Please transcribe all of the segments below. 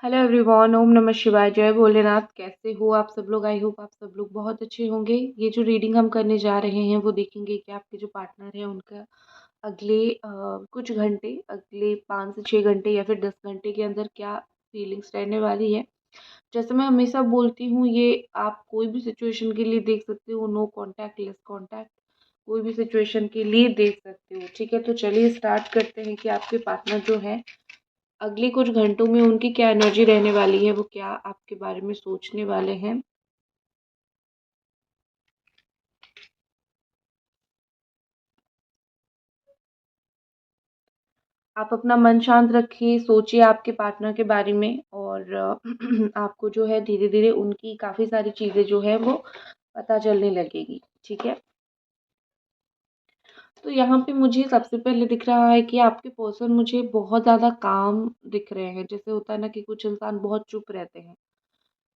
Hello everyone, ओम नमः शिवाय, जय भोलेनाथ। कैसे हो आप सब लोग? आई होप आप सब लोग बहुत अच्छे होंगे। ये जो रीडिंग हम करने जा रहे हैं वो देखेंगे कि आपके जो पार्टनर है उनका अगले कुछ घंटे, अगले 5 से 6 घंटे या फिर 10 घंटे के अंदर क्या फीलिंग्स रहने वाली है। जैसे मैं हमेशा बोलती हूँ, ये आप कोई भी सिचुएशन के लिए देख सकते हो। नो कॉन्टैक्ट, लेस कॉन्टैक्ट, कोई भी सिचुएशन के लिए देख सकते हो। ठीक है, तो चलिए स्टार्ट करते हैं कि आपके पार्टनर जो है अगले कुछ घंटों में उनकी क्या एनर्जी रहने वाली है, वो क्या आपके बारे में सोचने वाले हैं। आप अपना मन शांत रखिए, सोचिए आपके पार्टनर के बारे में और आपको जो है धीरे धीरे उनकी काफ़ी सारी चीज़ें जो है वो पता चलने लगेगी। ठीक है, तो यहाँ पे मुझे सबसे पहले दिख रहा है कि आपके पर्सन मुझे बहुत ज़्यादा काम दिख रहे हैं। जैसे होता है ना कि कुछ इंसान बहुत चुप रहते हैं,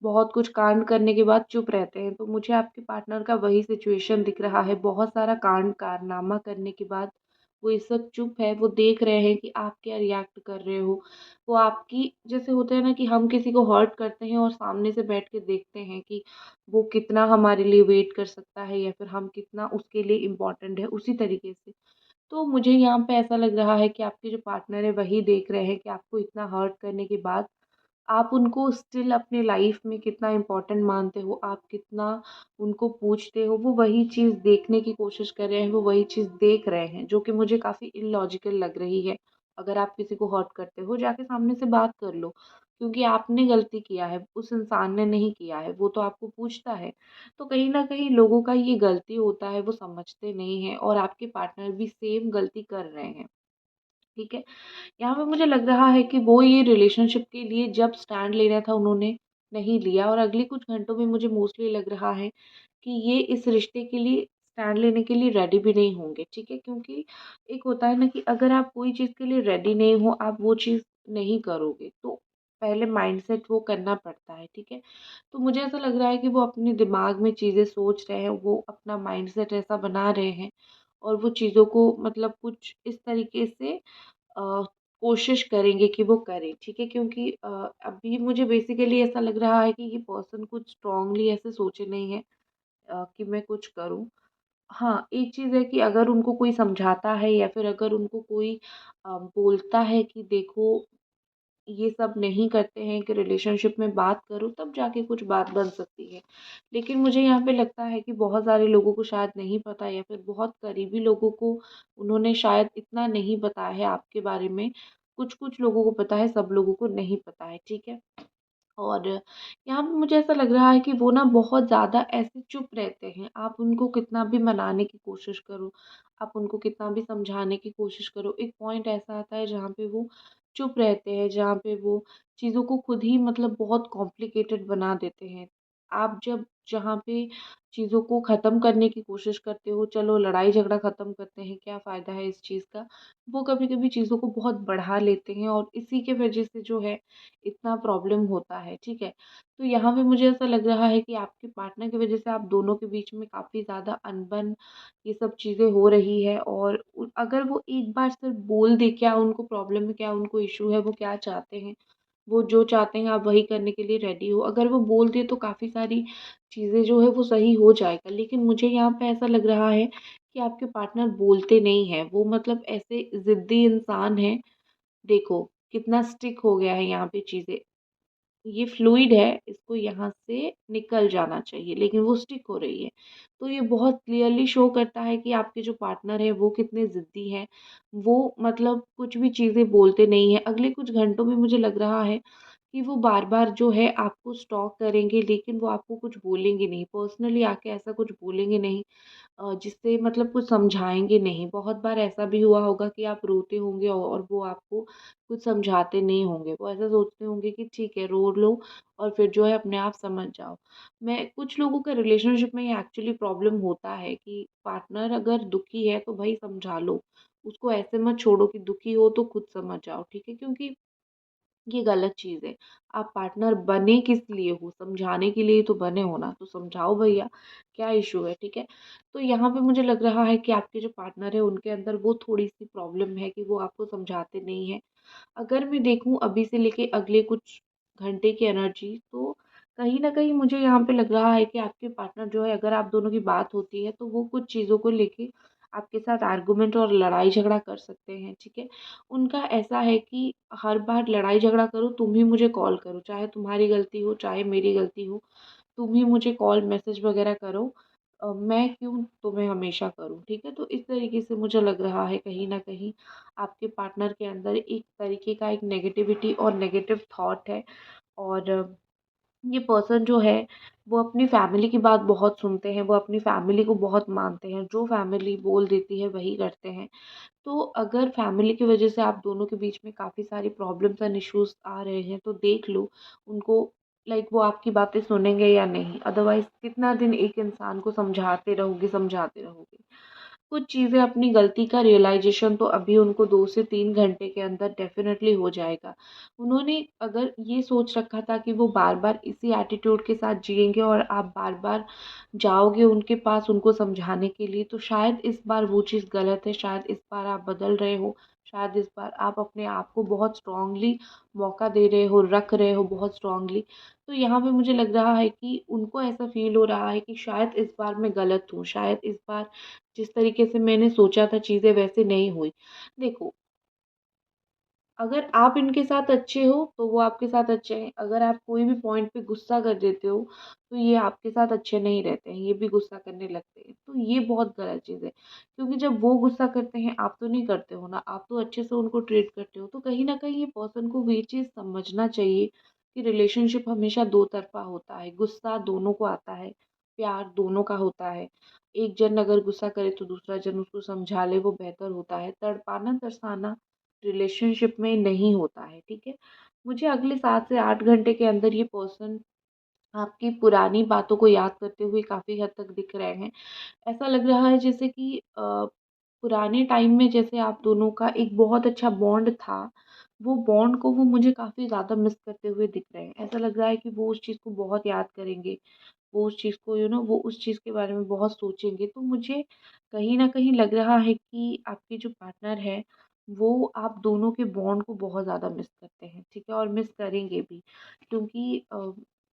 बहुत कुछ कांड करने के बाद चुप रहते हैं, तो मुझे आपके पार्टनर का वही सिचुएशन दिख रहा है। बहुत सारा कांड कारनामा करने के बाद वो इस वक्त चुप है। वो देख रहे हैं कि आप क्या रिएक्ट कर रहे हो। वो आपकी, जैसे होता है ना कि हम किसी को हर्ट करते हैं और सामने से बैठ के देखते हैं कि वो कितना हमारे लिए वेट कर सकता है या फिर हम कितना उसके लिए इम्पोर्टेंट है, उसी तरीके से। तो मुझे यहाँ पे ऐसा लग रहा है कि आपके जो पार्टनर है वही देख रहे हैं कि आपको इतना हर्ट करने के बाद आप उनको स्टिल अपने लाइफ में कितना इम्पोर्टेंट मानते हो, आप कितना उनको पूछते हो। वो वही चीज़ देखने की कोशिश कर रहे हैं, वो वही चीज़ देख रहे हैं, जो कि मुझे काफ़ी इलॉजिकल लग रही है। अगर आप किसी को हर्ट करते हो, जाके सामने से बात कर लो, क्योंकि आपने गलती किया है, उस इंसान ने नहीं किया है। वो तो आपको पूछता है। तो कहीं न कहीं लोगों का ये गलती होता है, वो समझते नहीं हैं और आपके पार्टनर भी सेम गलती कर रहे हैं। ठीक है? यहाँ पे मुझे लग रहा है कि वो ये रिलेशनशिप के लिए जब स्टैंड लेना था उन्होंने नहीं लिया, और अगले कुछ घंटों में मुझे मोस्टली लग रहा है कि ये इस रिश्ते के लिए स्टैंड लेने के लिए रेडी भी नहीं होंगे। ठीक है, क्योंकि एक होता है ना कि अगर आप कोई चीज़ के लिए रेडी नहीं हो, आप वो चीज़ नहीं करोगे, तो पहले माइंडसेट वो करना पड़ता है। ठीक है, तो मुझे ऐसा लग रहा है कि वो अपने दिमाग में चीज़ें सोच रहे हैं, वो अपना माइंडसेट ऐसा बना रहे हैं और वो चीज़ों को मतलब कुछ इस तरीके से कोशिश करेंगे कि वो करें। ठीक है, क्योंकि अभी मुझे बेसिकली ऐसा लग रहा है कि ये पर्सन कुछ स्ट्रांगली ऐसे सोचे नहीं है कि मैं कुछ करूँ। हाँ, एक चीज़ है कि अगर उनको कोई समझाता है या फिर अगर उनको कोई बोलता है कि देखो ये सब नहीं करते हैं, कि रिलेशनशिप में बात करो, तब जाके कुछ बात बन सकती है। लेकिन मुझे यहाँ पे लगता है कि बहुत सारे लोगों को शायद नहीं पता, या फिर बहुत करीबी लोगों को उन्होंने शायद इतना नहीं बताया है आपके बारे में। कुछ-कुछ लोगों को पता है, सब लोगों को नहीं पता है। ठीक है? और यहाँ पे मुझे ऐसा लग रहा है कि वो ना बहुत ज़्यादा ऐसे चुप रहते हैं। आप उनको कितना भी मनाने की कोशिश करो, आप उनको कितना भी समझाने की कोशिश करो, एक पॉइंट ऐसा आता है जहाँ पे वो चुप रहते हैं, जहाँ पे वो चीज़ों को खुद ही मतलब बहुत कॉम्प्लिकेटेड बना देते हैं। आप जब जहाँ पे चीज़ों को ख़त्म करने की कोशिश करते हो, चलो लड़ाई झगड़ा ख़त्म करते हैं, क्या फ़ायदा है इस चीज़ का, वो कभी-कभी चीज़ों को बहुत बढ़ा लेते हैं और इसी के वजह से जो है इतना प्रॉब्लम होता है। ठीक है? तो यहाँ पे मुझे ऐसा लग रहा है कि आपके पार्टनर की वजह से आप दोनों के बीच में काफ़ी ज़्यादा अनबन, ये सब चीज़ें हो रही है। और अगर वो एक बार सिर्फ बोल दे क्या उनको प्रॉब्लम है, क्या उनको इशू है, वो क्या चाहते हैं, वो जो चाहते हैं आप वही करने के लिए रेडी हो। अगर वो बोल दे तो काफ़ी सारी चीज़ें जो है वो सही हो जाएगा। लेकिन मुझे यहाँ पे ऐसा लग रहा है कि आपके पार्टनर बोलते नहीं हैं। वो मतलब ऐसे ज़िद्दी इंसान हैं। देखो कितना स्टिक हो गया है यहाँ पे चीज़ें। ये फ्लूइड है, इसको यहाँ से निकल जाना चाहिए, लेकिन वो स्टिक हो रही है। तो ये बहुत क्लियरली शो करता है कि आपके जो पार्टनर हैं वो कितने ज़िद्दी हैं। वो मतलब कुछ भी चीज़ें बोलते नहीं हैं। अगले कुछ घंटों में मुझे लग रहा है कि वो बार-बार जो है आपको स्टॉक करेंगे, लेकिन वो आपको कुछ बोलेंगे नहीं। पर्सनली आके ऐसा कुछ बोलेंगे नहीं जिससे मतलब कुछ समझाएँगे नहीं। बहुत बार ऐसा भी हुआ होगा कि आप रोते होंगे और वो आपको कुछ समझाते नहीं होंगे। वो ऐसा सोचते होंगे कि ठीक है, रो लो और फिर जो है अपने आप समझ जाओ। मैं कुछ लोगों के रिलेशनशिप में ये एक्चुअली प्रॉब्लम होता है कि पार्टनर अगर दुखी है तो भई समझा लो। उसको ऐसे मत छोड़ो कि दुखी हो तो खुद समझ जाओ। ठीक है? क्योंकि ये गलत चीज़ है। आप पार्टनर बने किस लिए हो? समझाने के लिए ही तो बने हो ना, तो समझाओ भैया, क्या इश्यू है, ठीक है? तो यहाँ पे मुझे लग रहा है कि आपके जो पार्टनर है उनके अंदर वो थोड़ी-सी प्रॉब्लम है कि वो आपको समझाते नहीं हैं। अगर मैं देखूँ अभी से लेके अगले कुछ घंटे की एनर्जी, तो कहीं न कहीं मुझे यहाँ पे लग रहा है कि आपके पार्टनर जो है, अगर आप दोनों की बात होती है तो वो कुछ चीज़ों को लेके आपके साथ आर्गुमेंट और लड़ाई झगड़ा कर सकते हैं, ठीक है? उनका ऐसा है कि हर बार लड़ाई झगड़ा करो, तुम ही मुझे कॉल करो, चाहे तुम्हारी गलती हो, चाहे मेरी गलती हो, तुम ही मुझे कॉल मैसेज वगैरह करो, मैं क्यों तुम्हें हमेशा करूँ, ठीक है? तो इस तरीके से मुझे लग रहा है कहीं न कहीं आपके पार्टनर के अंदर एक तरीके का एक नेगेटिविटी और नेगेटिव थॉट है। और ये पर्सन जो है वो अपनी फैमिली की बात बहुत सुनते हैं, वो अपनी फैमिली को बहुत मानते हैं, जो फैमिली बोल देती है वही करते हैं। तो अगर फैमिली की वजह से आप दोनों के बीच में काफ़ी सारी प्रॉब्लम्स एंड इश्यूज़ आ रहे हैं, तो देख लो उनको, लाइक वो आपकी बातें सुनेंगे या नहीं। अदरवाइज़ कितना दिन एक इंसान को समझाते रहोगे। कुछ चीज़ें, अपनी गलती का रियलाइज़ेशन तो अभी उनको 2 से 3 घंटे के अंदर डेफ़िनेटली हो जाएगा। उन्होंने अगर ये सोच रखा था कि वो बार-बार इसी एटीट्यूड के साथ जिएँगे और आप बार-बार जाओगे उनके पास उनको समझाने के लिए, तो शायद इस बार वो चीज़ गलत है, शायद इस बार आप बदल रहे हो, शायद इस बार आप अपने आप को बहुत स्ट्रॉन्गली मौका दे रहे हो, रख रहे हो बहुत स्ट्रॉन्गली। तो यहाँ पे मुझे लग रहा है कि उनको ऐसा फ़ील हो रहा है कि शायद इस बार मैं गलत हूँ, शायद इस बार जिस तरीके से मैंने सोचा था चीज़ें वैसे नहीं हुई। देखो, अगर आप इनके साथ अच्छे हो तो वो आपके साथ अच्छे हैं, अगर आप कोई भी पॉइंट पे गुस्सा कर देते हो तो ये आपके साथ अच्छे नहीं रहते हैं, ये भी गुस्सा करने लगते हैं। तो ये बहुत गलत चीज़ है, क्योंकि जब वो गुस्सा करते हैं आप तो नहीं करते हो ना, आप तो अच्छे से उनको ट्रीट करते हो। तो कहीं न कहीं ये पर्सन को ये चीज़ समझना चाहिए कि रिलेशनशिप हमेशा दो तरफ़ा होता है, गुस्सा दोनों को आता है, प्यार दोनों का होता है। एक जन अगर गुस्सा करे तो दूसरा जन उसको समझा ले, वो बेहतर होता है। तड़पाना-तरसाना रिलेशनशिप में नहीं होता है, ठीक है? मुझे अगले 7 से 8 घंटे के अंदर ये पर्सन आपकी पुरानी बातों को याद करते हुए काफ़ी हद तक दिख रहे हैं। ऐसा लग रहा है जैसे कि पुराने टाइम में जैसे आप दोनों का एक बहुत अच्छा बॉन्ड था, वो बॉन्ड को वो मुझे काफ़ी ज़्यादा मिस करते हुए दिख रहे हैं। ऐसा लग रहा है कि वो उस चीज़ को बहुत याद करेंगे, वो उस चीज़ को वो उस चीज़ के बारे में बहुत सोचेंगे। तो मुझे कहीं न कहीं लग रहा है कि आपके जो पार्टनर है, वो आप दोनों के बॉन्ड को बहुत ज़्यादा मिस करते हैं, ठीक है? और मिस करेंगे भी, क्योंकि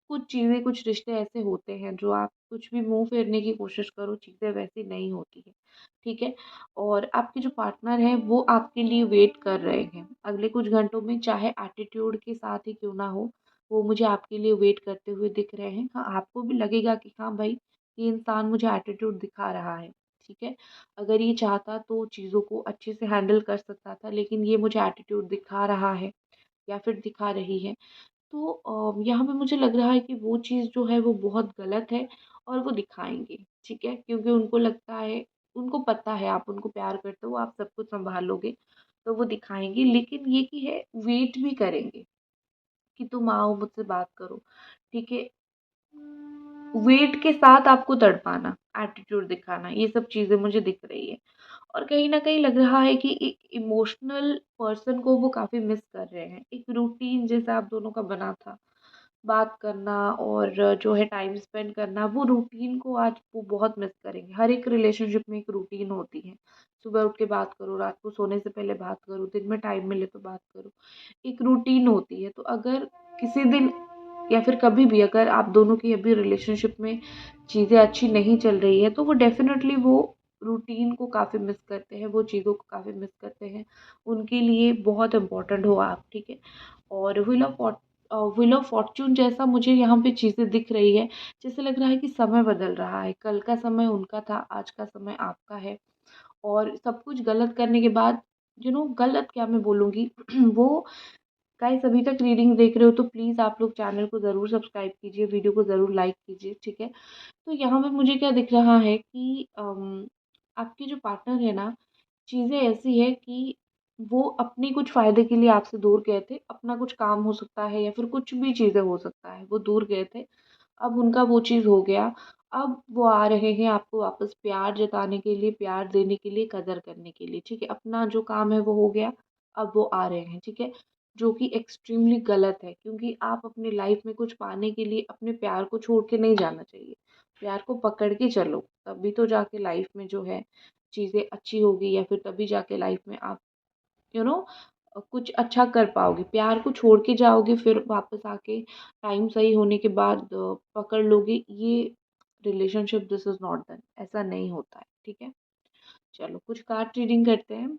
कुछ चीज़ें, कुछ रिश्ते ऐसे होते हैं जो आप कुछ भी मुँह फेरने की कोशिश करो, चीज़ें वैसी नहीं होती हैं, ठीक है? और आपके जो पार्टनर हैं, वो आपके लिए वेट कर रहे हैं। अगले कुछ घंटों में, चाहे एटीट्यूड के साथ ही क्यों ना हो, वो मुझे आपके लिए वेट करते हुए दिख रहे हैं। हाँ, आपको भी लगेगा कि हाँ भाई, ये इंसान मुझे एटीट्यूड दिखा रहा है, ठीक है? अगर ये चाहता तो चीज़ों को अच्छे से हैंडल कर सकता था, लेकिन ये मुझे एटीट्यूड दिखा रहा है या फिर दिखा रही है। तो यहाँ पे मुझे लग रहा है कि वो चीज़ जो है वो बहुत गलत है और वो दिखाएँगे, ठीक है? क्योंकि उनको लगता है, उनको पता है आप उनको प्यार करते हो, आप सब कुछ सँभाल लोगे, तो वो दिखाएँगे। लेकिन ये कि है, वेट भी करेंगे कि तुम आओ मुझसे बात करो, ठीक है? वेट के साथ आपको तड़पाना, एटीट्यूड दिखाना, ये सब चीज़ें मुझे दिख रही है। और कहीं न कहीं लग रहा है कि एक इमोशनल पर्सन को वो काफ़ी मिस कर रहे हैं। एक रूटीन जैसा आप दोनों का बना था, बात करना और जो है टाइम स्पेंड करना, वो रूटीन को आज वो बहुत मिस करेंगे। हर एक रिलेशनशिप में एक रूटीन होती है। सुबह उठ के बात करो, रात को सोने से पहले बात करो, दिन में टाइम मिले तो बात करो। एक रूटीन होती है, तो अगर किसी दिन या फिर कभी भी अगर आप दोनों की अभी रिलेशनशिप में चीज़ें अच्छी नहीं चल रही है, तो वो डेफ़िनेटली वो रूटीन को काफ़ी मिस करते हैं, वो चीज़ों को काफ़ी मिस करते हैं। उनके लिए बहुत इम्पोर्टेंट हो आप, ठीक है? और व्हील ऑफ फॉर्च्यून जैसा मुझे यहाँ पे चीज़ें दिख रही है, जैसे लग रहा है कि समय बदल रहा है। कल का समय उनका था, आज का समय आपका है। और सब कुछ गलत करने के बाद, गलत क्या मैं बोलूँगी, वो गाइस, अभी तक रीडिंग देख रहे हो तो प्लीज़ आप लोग चैनल को ज़रूर सब्सक्राइब कीजिए, वीडियो को ज़रूर लाइक कीजिए, ठीक है? तो यहाँ पे मुझे क्या दिख रहा है कि आपके जो पार्टनर है ना, चीज़ें ऐसी है कि वो अपने कुछ फ़ायदे के लिए आपसे दूर गए थे, अपना कुछ काम हो सकता है या फिर कुछ भी चीज़ें हो सकता है, वो दूर गए थे। अब उनका वो चीज़ हो गया, अब वो आ रहे हैं आपको वापस प्यार जताने के लिए, प्यार देने के लिए, कदर करने के लिए, ठीक है? अपना जो काम है वो हो गया, अब वो आ रहे हैं, ठीक है? जो कि एक्सट्रीमली गलत है, क्योंकि आप अपनी लाइफ़ में कुछ पाने के लिए अपने प्यार को छोड़ के नहीं जाना चाहिए। प्यार को पकड़ के चलो, तभी तो जाके लाइफ़ में जो है चीज़ें अच्छी होगी, या फिर तभी जाके लाइफ़ में आप यू नो कुछ अच्छा कर पाओगे। प्यार को छोड़ के जाओगे फिर वापस आके टाइम सही होने के बाद पकड़ लोगे, ये relationship this is not done, ऐसा नहीं होता है, ठीक है? चलो कुछ कार्ड रीडिंग करते हैं।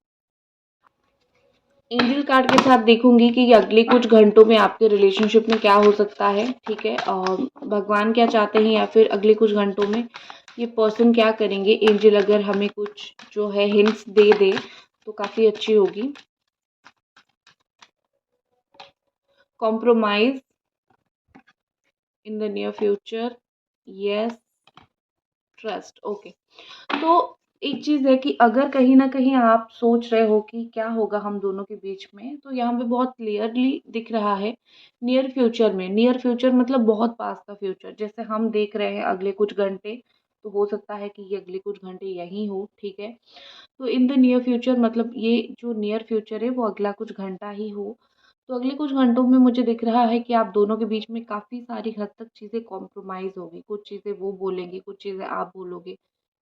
एंजल कार्ड के साथ देखूंगी कि अगले कुछ घंटों में आपके रिलेशनशिप में क्या हो सकता है, ठीक है? और भगवान क्या चाहते हैं या फिर अगले कुछ घंटों में ये पर्सन क्या करेंगे। एंजल अगर हमें कुछ जो है हिंट्स दे दे तो काफ़ी अच्छी होगी। Compromise in the near future, yes, trust, okay. तो एक चीज़ है कि अगर कहीं न कहीं आप सोच रहे हो कि क्या होगा हम दोनों के बीच में, तो यहाँ पे बहुत क्लियरली दिख रहा है नियर फ्यूचर में। नियर फ्यूचर मतलब बहुत पास का फ्यूचर, जैसे हम देख रहे हैं अगले कुछ घंटे, तो हो सकता है कि ये अगले कुछ घंटे यहीं हो, ठीक है? तो इन द नियर फ्यूचर मतलब ये जो नियर फ्यूचर है वो अगला कुछ घंटा ही हो। तो अगले कुछ घंटों में मुझे दिख रहा है कि आप दोनों के बीच में काफ़ी सारी हद तक चीज़ें कॉम्प्रोमाइज़ होगी। कुछ चीज़ें वो बोलेंगे, कुछ चीज़ें आप बोलोगे,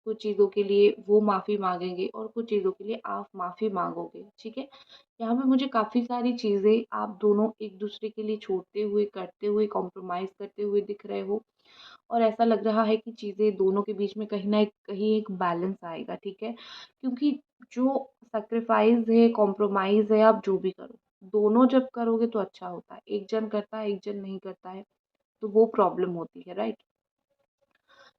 कुछ चीज़ों के लिए वो माफ़ी माँगेंगे और कुछ चीज़ों के लिए आप माफ़ी माँगोगे, ठीक है? यहाँ पे मुझे काफ़ी सारी चीज़ें आप दोनों एक-दूसरे के लिए छोड़ते हुए, करते हुए, कॉम्प्रोमाइज़ करते हुए दिख रहे हो। और ऐसा लग रहा है कि चीज़ें दोनों के बीच में कहीं न कहीं एक बैलेंस आएगा, ठीक है? क्योंकि जो सैक्रिफ़ाइस है, कॉम्प्रोमाइज़ है, आप जो भी करो, दोनों जब करोगे तो अच्छा होता है। एक जन करता है, एक जन नहीं करता है, तो वो प्रॉब्लम होती है, राइट?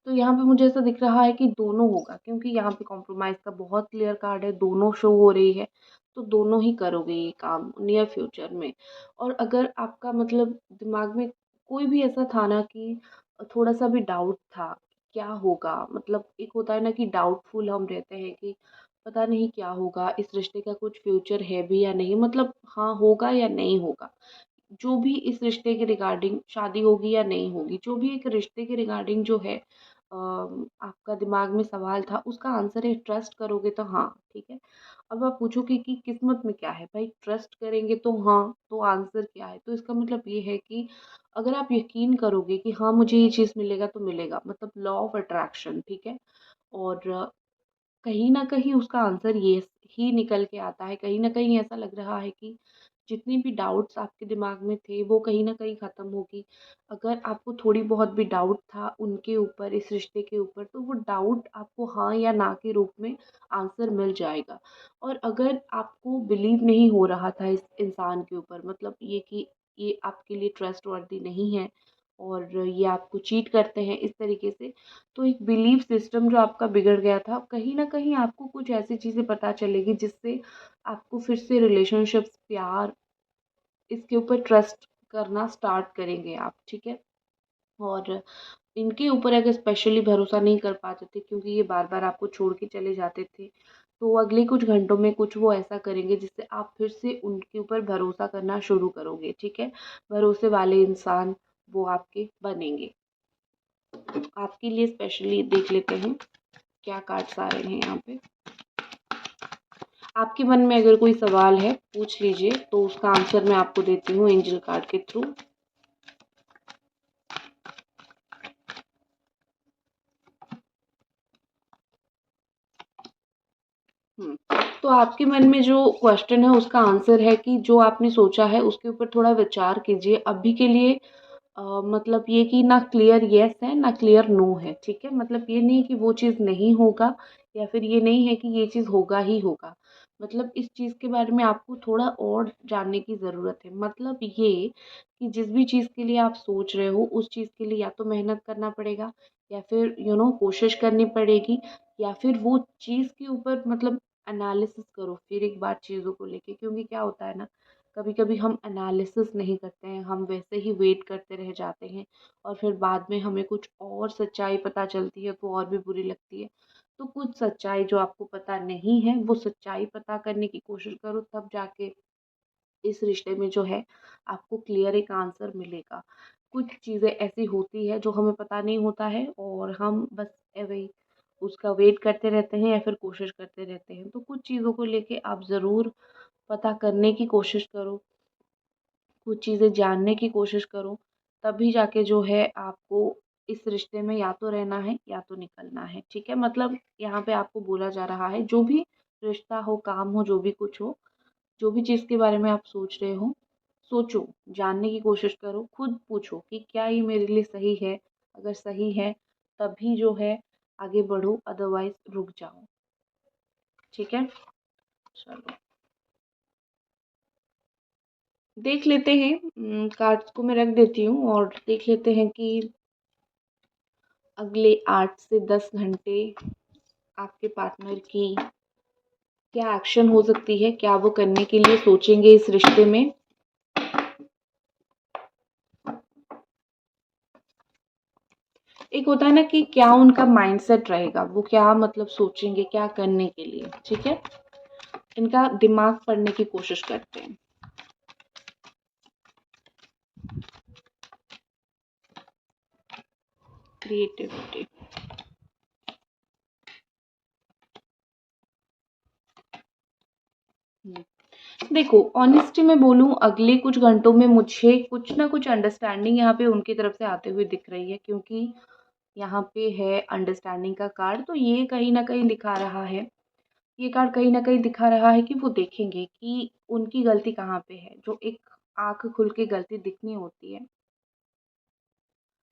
तो यहाँ पे मुझे ऐसा दिख रहा है कि दोनों होगा, क्योंकि यहाँ पे कॉम्प्रोमाइज़ का बहुत क्लियर कार्ड है, दोनों शो हो रही है, तो दोनों ही करोगे ये काम नियर फ्यूचर में। और अगर आपका मतलब दिमाग में कोई भी ऐसा था ना कि थोड़ा-सा भी डाउट था, क्या होगा? मतलब एक होता है ना कि डाउटफुल हम रहते हैं कि पता नहीं क्या होगा, इस रिश्ते का कुछ फ्यूचर है भी या नहीं, मतलब हाँ, होगा या नहीं होगा। जो भी इस रिश्ते के रिगार्डिंग शादी होगी या नहीं होगी, जो भी एक रिश्ते के रिगार्डिंग जो है आपका दिमाग में सवाल था, उसका आंसर है ट्रस्ट करोगे तो हाँ, ठीक है। अब आप पूछोगे कि किस्मत में क्या है? भाई ट्रस्ट करेंगे तो हाँ, तो आंसर क्या है? तो इसका मतलब ये है कि अगर आप यकीन करोगे कि हाँ, मुझे ये चीज़ मिलेगा तो मिलेगा, मतलब लॉ ऑफ अट्रैक्शन, ठीक है? और कहीं न कहीं उसका आंसर ये ही निकल के आता है। कहीं न कहीं ऐसा लग रहा है कि जितने भी डाउट्स आपके दिमाग में थे, वो कहीं न कहीं ख़त्म होगी। अगर आपको थोड़ी बहुत भी डाउट था उनके ऊपर, इस रिश्ते के ऊपर, तो वो डाउट आपको हाँ या ना के रूप में आंसर मिल जाएगा। और अगर आपको बिलीव नहीं हो रहा था इस इंसान के ऊपर, मतलब ये कि ये आपके लिए ट्रस्टवर्दी नहीं है और ये आपको चीट करते हैं इस तरीके से, तो एक बिलीफ सिस्टम जो आपका बिगड़ गया था, कहीं न कहीं आपको कुछ ऐसी चीज़ें पता चलेगी जिससे आपको फिर से रिलेशनशिप्स, प्यार, इसके ऊपर ट्रस्ट करना स्टार्ट करेंगे आप, ठीक है? और इनके ऊपर अगर स्पेशली भरोसा नहीं कर पाते थे क्योंकि ये बार-बार आपको छोड़ के चले जाते थे, तो अगले कुछ घंटों में कुछ वो ऐसा करेंगे जिससे आप फिर से उनके ऊपर भरोसा करना शुरू करोगे, ठीक है? भरोसे वाले इंसान वो आपके बनेंगे। आपके लिए स्पेशली देख लेते हैं क्या कार्ड्स आ रहे हैं यहाँ पे। आपके मन में अगर कोई सवाल है पूछ लीजिए, तो उसका आंसर मैं आपको देती हूँ एंजल कार्ड के थ्रू। तो आपके मन में जो क्वेश्चन है उसका आंसर है कि जो आपने सोचा है उसके ऊपर थोड़ा विचार कीजिए। अभी के लिए मतलब ये कि ना क्लियर येस है ना क्लियर नो है, ठीक है? मतलब ये नहीं कि वो चीज़ नहीं होगा या फिर ये नहीं है कि ये चीज़ होगा ही होगा। मतलब इस चीज़ के बारे में आपको थोड़ा और जानने की ज़रूरत है। मतलब ये कि जिस भी चीज़ के लिए आप सोच रहे हो उस चीज़ के लिए या तो मेहनत करना पड़ेगा या फिर कोशिश करनी पड़ेगी या फिर वो चीज़ के ऊपर मतलब एनालिसिस करो फिर एक बार चीज़ों को लेके, क्योंकि क्या होता है ना, कभी-कभी हम एनालिसिस नहीं करते हैं, हम वैसे ही वेट करते रह जाते हैं और फिर बाद में हमें कुछ और सच्चाई पता चलती है तो और भी बुरी लगती है। तो कुछ सच्चाई जो आपको पता नहीं है, वो सच्चाई पता करने की कोशिश करो, तब जाके इस रिश्ते में जो है आपको क्लियर एक आंसर मिलेगा। कुछ चीज़ें ऐसी होती है जो हमें पता नहीं होता है और हम बस वही उसका वेट करते रहते हैं या फिर कोशिश करते रहते हैं। तो कुछ चीज़ों को लेके आप ज़रूर पता करने की कोशिश करो, कुछ चीज़ें जानने की कोशिश करो, तभी जाके जो है आपको इस रिश्ते में या तो रहना है या तो निकलना है, ठीक है? मतलब यहाँ पे आपको बोला जा रहा है जो भी रिश्ता हो, काम हो, जो भी कुछ हो, जो भी चीज़ के बारे में आप सोच रहे हो, सोचो, जानने की कोशिश करो, खुद पूछो कि क्या ये मेरे लिए सही है? अगर सही है तभी जो है आगे बढ़ो, अदरवाइज़ रुक जाओ। ठीक है? चलो, देख लेते हैं। कार्ड्स को मैं रख देती हूँ और देख लेते हैं कि अगले 8 से 10 घंटे आपके पार्टनर की क्या एक्शन हो सकती है, क्या वो करने के लिए सोचेंगे इस रिश्ते में। एक होता है ना कि क्या उनका माइंडसेट रहेगा, वो क्या मतलब सोचेंगे क्या करने के लिए। ठीक है, इनका दिमाग पढ़ने की कोशिश करते हैं। क्रिएटिविटी। देखो, ऑनेस्टली मैं बोलूँ, अगले कुछ घंटों में मुझे कुछ ना कुछ अंडरस्टैंडिंग यहाँ पे उनकी तरफ से आते हुए दिख रही है, क्योंकि यहाँ पे है अंडरस्टैंडिंग का कार्ड। तो ये कहीं न कहीं दिखा रहा है, ये कार्ड कहीं न कहीं दिखा रहा है कि वो देखेंगे कि उनकी गलती कहाँ पे है। जो एक आँख खुल के गलती दिखनी होती है,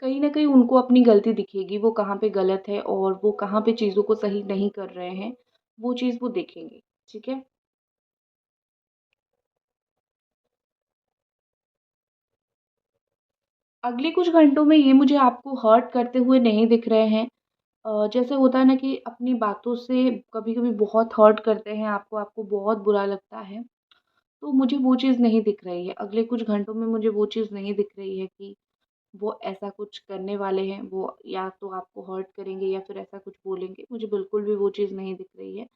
कहीं न कहीं उनको अपनी गलती दिखेगी, वो कहाँ पे गलत है और वो कहाँ पे चीज़ों को सही नहीं कर रहे हैं, वो चीज़ वो देखेंगे। ठीक है? अगले कुछ घंटों में ये मुझे आपको हर्ट करते हुए नहीं दिख रहे हैं। जैसे होता है ना कि अपनी बातों से कभी-कभी बहुत हर्ट करते हैं आपको, आपको बहुत बुरा लगता है, तो मुझे वो चीज़ नहीं दिख रही है। अगले कुछ घंटों में मुझे वो चीज़ नहीं दिख रही है कि वो ऐसा कुछ करने वाले हैं, वो या तो आपको हर्ट करेंगे या फिर ऐसा कुछ बोलेंगे, मुझे बिल्कुल भी वो चीज़ नहीं दिख रही है।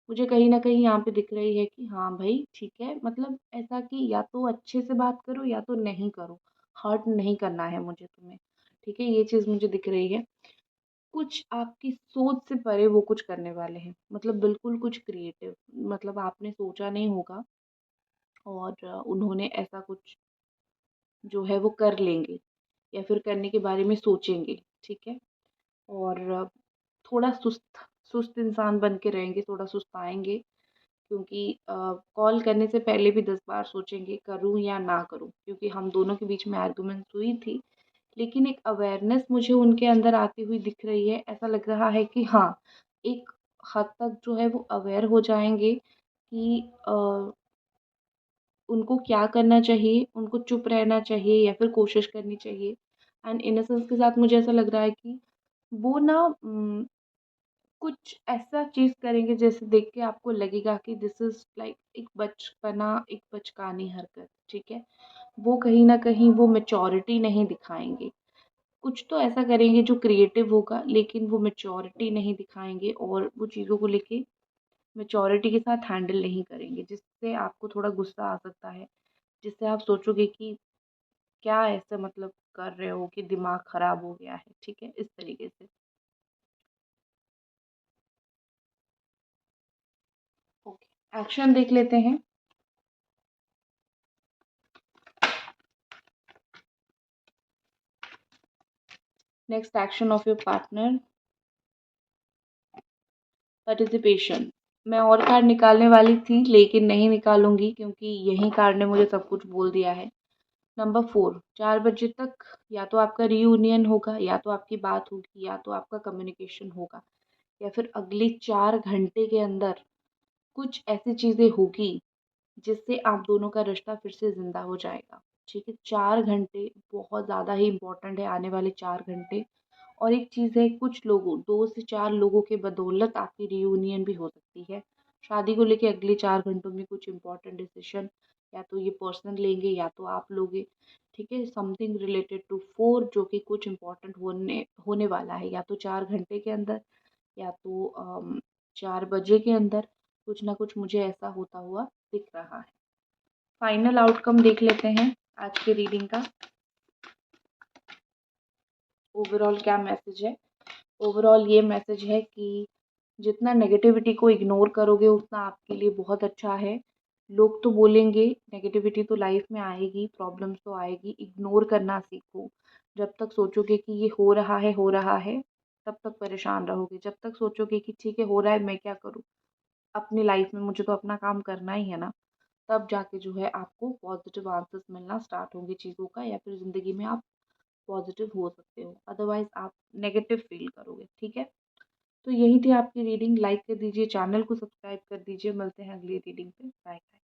मुझे कहीं न कहीं यहाँ पे दिख रही है कि हाँ भाई, ठीक है, मतलब ऐसा कि या तो अच्छे से बात करो या तो नहीं करो, हर्ट नहीं करना है मुझे तुम्हें, ठीक है? ये चीज़ मुझे दिख रही है। कुछ आपकी सोच से परे वो कुछ करने वाले हैं, मतलब बिल्कुल कुछ क्रिएटिव, मतलब आपने सोचा नहीं होगा और उन्होंने ऐसा कुछ जो है वो कर लेंगे या फिर करने के बारे में सोचेंगे, ठीक है? और थोड़ा सुस्त सुस्त इंसान बन के रहेंगे, थोड़ा सुस्ताएँगे, क्योंकि कॉल करने से पहले भी 10 बार सोचेंगे करूँ या ना करूँ, क्योंकि हम दोनों के बीच में आर्गुमेंट्स हुई थी। लेकिन एक अवेयरनेस मुझे उनके अंदर आती हुई दिख रही है। ऐसा लग रहा है कि हाँ, एक हद तक जो है वो अवेयर हो जाएँगे कि उनको क्या करना चाहिए, उनको चुप रहना चाहिए या फिर कोशिश करनी चाहिए। एंड इनोसेंस के साथ मुझे ऐसा लग रहा है कि वो ना कुछ ऐसा चीज़ करेंगे जैसे देख के आपको लगेगा कि दिस इज़ लाइक एक बचपना, एक बचकानी हरकत, ठीक है? वो कहीं न कहीं वो मैच्योरिटी नहीं दिखाएँगे। कुछ तो ऐसा करेंगे जो क्रिएटिव होगा, लेकिन वो मैच्योरिटी नहीं दिखाएँगे और वो चीज़ों को लेके मैच्योरिटी के साथ हैंडल नहीं करेंगे, जिससे आपको थोड़ा गुस्सा आ सकता है। जिससे आप सोचोगे कि क्या ऐसा मतलब कर रहे हो कि दिमाग खराब हो गया है, ठीक है? इस तरीके से। ओके, एक्शन देख लेते हैं। Next action of your partner, participation. मैं और कार्ड निकालने वाली थी लेकिन नहीं निकालूँगी, क्योंकि यही कार्ड ने मुझे सब कुछ बोल दिया है। नंबर 4, 4 बजे तक या तो आपका रियूनियन होगा, या तो आपकी बात होगी, या तो आपका कम्युनिकेशन होगा, या फिर अगले 4 घंटे के अंदर कुछ ऐसी चीज़ें होगी जिससे आप दोनों का रिश्ता फिर से ज़िंदा हो जाएगा। ठीक है? 4 घंटे बहुत ज़्यादा ही इम्पोर्टेंट है, आने वाले 4 घंटे। और एक चीज़ है, कुछ लोगों 2 से 4 लोगों के बदौलत आपकी रियूनियन भी हो सकती है। शादी को लेके अगले 4 घंटों में कुछ इम्पोर्टेंट डिसीज़न या तो ये पर्सन लेंगे या तो आप लोगे। ठीक है? समथिंग रिलेटेड टू 4, जो कि कुछ इम्पोर्टेंट होने होने वाला है, या तो 4 घंटे के अंदर या तो 4 बजे के अंदर। कुछ ना कुछ मुझे ऐसा होता हुआ दिख रहा है। फाइनल आउटकम देख लेते हैं आज की रीडिंग का। ओवरऑल क्या मैसेज है? ओवरऑल ये मैसेज है कि जितना नेगेटिविटी को इग्नोर करोगे उतना आपके लिए बहुत अच्छा है। लोग तो बोलेंगे, नेगेटिविटी तो लाइफ में आएगी, प्रॉब्लम्स तो आएगी, इग्नोर करना सीखो। जब तक सोचोगे कि ये हो रहा है, तब तक परेशान रहोगे। जब तक सोचोगे कि ठीक है, हो रहा है, मैं क्या करूँ? अपनी लाइफ में मुझे तो अपना काम करना ही है ना। तब जाके जो है आपको पॉज़िटिव आंसर्स मिलना स्टार्ट होंगे चीज़ों का, या फिर ज़िंदगी में आप पॉज़िटिव हो सकते हो। अदरवाइज़ आप नेगेटिव फ़ील करोगे, ठीक है? तो यही थी आपकी रीडिंग। लाइक कर दीजिए, चैनल को सब्सक्राइब कर दीजिए। मिलते हैं अगली रीडिंग पे। Bye bye.